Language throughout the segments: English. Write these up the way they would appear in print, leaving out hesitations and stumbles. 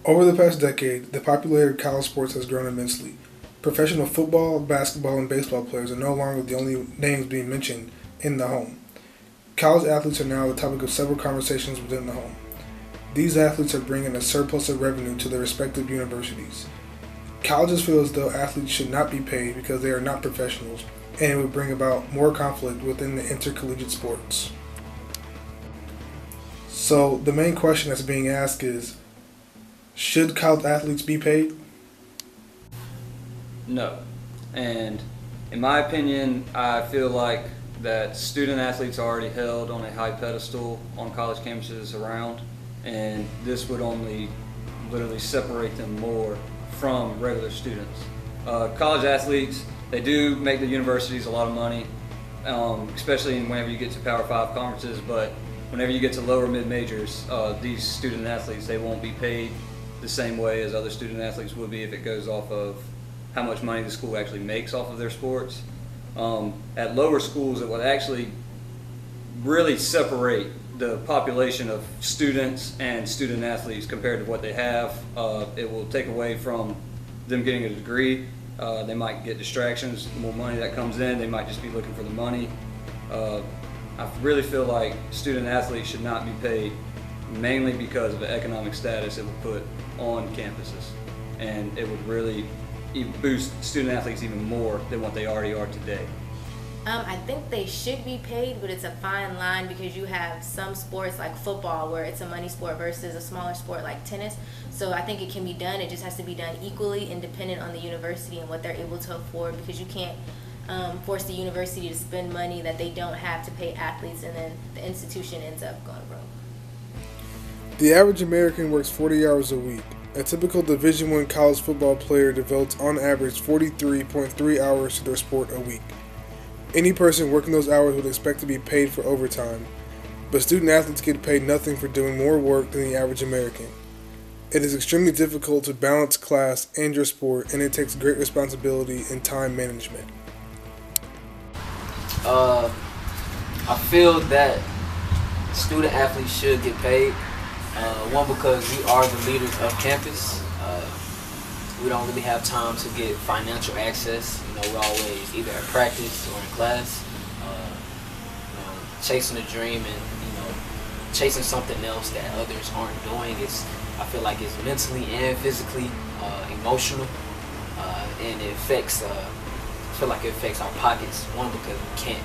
Over the past decade, the popularity of college sports has grown immensely. Professional football, basketball, and baseball players are no longer the only names being mentioned in the home. College athletes are now the topic of several conversations within the home. These athletes are bringing a surplus of revenue to their respective universities. Colleges feel as though athletes should not be paid because they are not professionals, and it would bring about more conflict within the intercollegiate sports. So, the main question that's being asked is, should college athletes be paid? No. And in my opinion, I feel like that student athletes are already held on a high pedestal on college campuses around, and this would only literally separate them more from regular students. College athletes, they do make the universities a lot of money, especially whenever you get to Power 5 conferences, but whenever you get to lower mid-majors, these student athletes, they won't be paid the same way as other student athletes would be if it goes off of how much money the school actually makes off of their sports. At lower schools, it would actually really separate the population of students and student athletes compared to what they have. It will take away from them getting a degree. They might get distractions, more money that comes in, they might just be looking for the money. I really feel like student athletes should not be paid mainly because of the economic status it would put on campuses. And it would really boost student athletes even more than what they already are today. I think they should be paid, but it's a fine line because you have some sports like football where it's a money sport versus a smaller sport like tennis. So I think it can be done. It just has to be done equally and dependent on the university and what they're able to afford, because you can't force the university to spend money that they don't have to pay athletes, and then the institution ends up going broke. The average American works 40 hours a week. A typical Division I college football player devotes on average 43.3 hours to their sport a week. Any person working those hours would expect to be paid for overtime, but student athletes get paid nothing for doing more work than the average American. It is extremely difficult to balance class and your sport, and it takes great responsibility and time management. I feel that student athletes should get paid. One, because we are the leaders of campus. We don't really have time to get financial access. We're always either at practice or in class. Chasing a dream and chasing something else that others aren't doing. I feel like it's mentally and physically emotional, and it affects. I feel like it affects our pockets. One, because we can't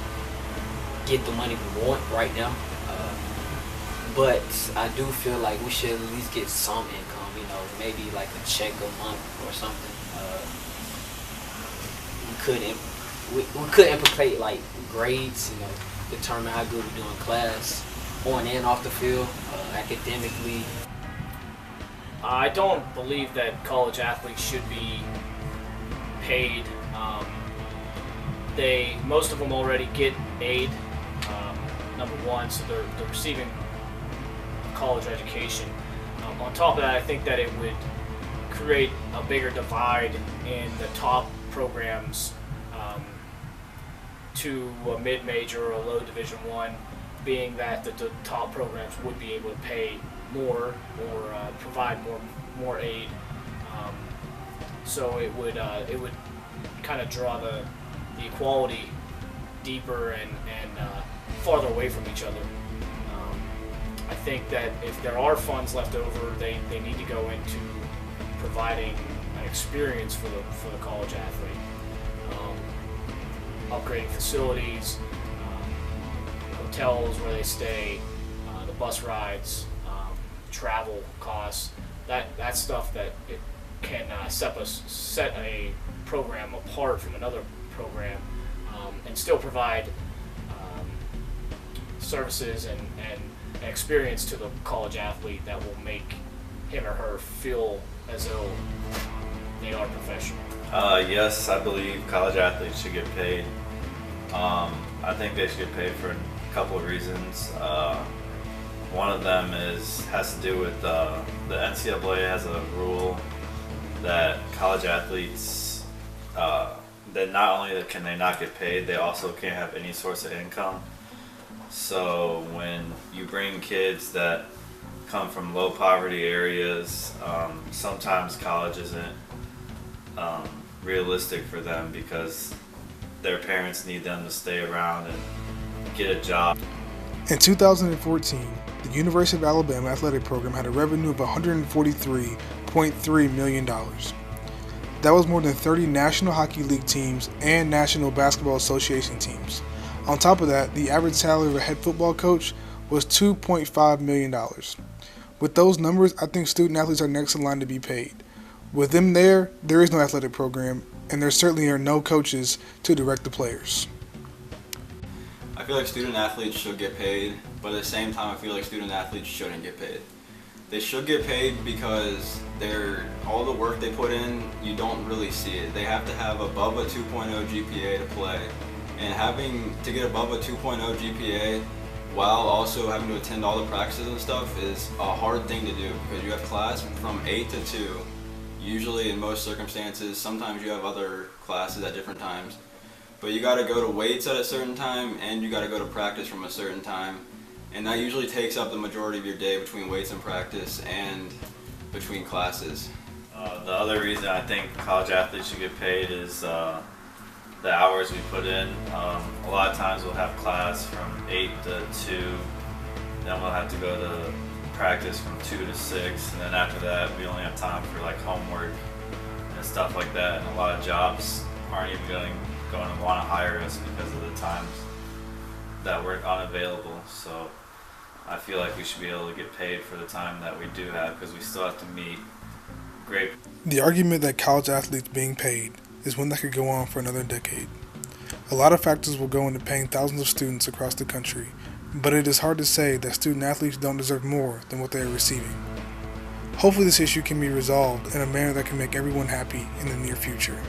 get the money we want right now. But I do feel like we should at least get some income, maybe like a check a month or something. We could implicate like grades, determine how good we do in class, on and off the field, academically. I don't believe that college athletes should be paid. Most of them already get aid, number one, so they're receiving college education. On top of that, I think that it would create a bigger divide in the top programs to a mid-major or a low Division I, being that the top programs would be able to pay more or provide more aid. So it would kind of draw the equality deeper and farther away from each other. I think that if there are funds left over, they need to go into providing an experience for the college athlete, upgrading facilities, hotels where they stay, the bus rides, travel costs, that stuff that it can set a program apart from another program, and still provide services and an experience to the college athlete that will make him or her feel as though they are professional. Yes, I believe college athletes should get paid. I think they should get paid for a couple of reasons. One of them has to do with the NCAA has a rule that college athletes, that not only can they not get paid, they also can't have any source of income. So when you bring kids that come from low poverty areas. Sometimes college isn't realistic for them because their parents need them to stay around and get a job. In 2014, the University of Alabama athletic program had a revenue of $143.3 million. That was more than 30 National Hockey League teams and National Basketball Association teams. On top of that, the average salary of a head football coach was $2.5 million. With those numbers, I think student athletes are next in line to be paid. With them there is no athletic program, and there certainly are no coaches to direct the players. I feel like student athletes should get paid, but at the same time, I feel like student athletes shouldn't get paid. They should get paid because all the work they put in, you don't really see it. They have to have above a 2.0 GPA to play, and having to get above a 2.0 GPA while also having to attend all the practices and stuff is a hard thing to do because you have class from 8 to 2. Usually in most circumstances, sometimes you have other classes at different times. But you gotta go to weights at a certain time and you gotta go to practice from a certain time. And that usually takes up the majority of your day between weights and practice and between classes. The other reason I think college athletes should get paid is the hours we put in. A lot of times we'll have class from 8 to 2, then we'll have to go to practice from 2 to 6, and then after that we only have time for like homework and stuff like that, and a lot of jobs aren't even going to want to hire us because of the times that we're unavailable. So I feel like we should be able to get paid for the time that we do have because we still have to meet great. The argument that college athletes being paid is one that could go on for another decade. A lot of factors will go into paying thousands of students across the country, but it is hard to say that student athletes don't deserve more than what they are receiving. Hopefully this issue can be resolved in a manner that can make everyone happy in the near future.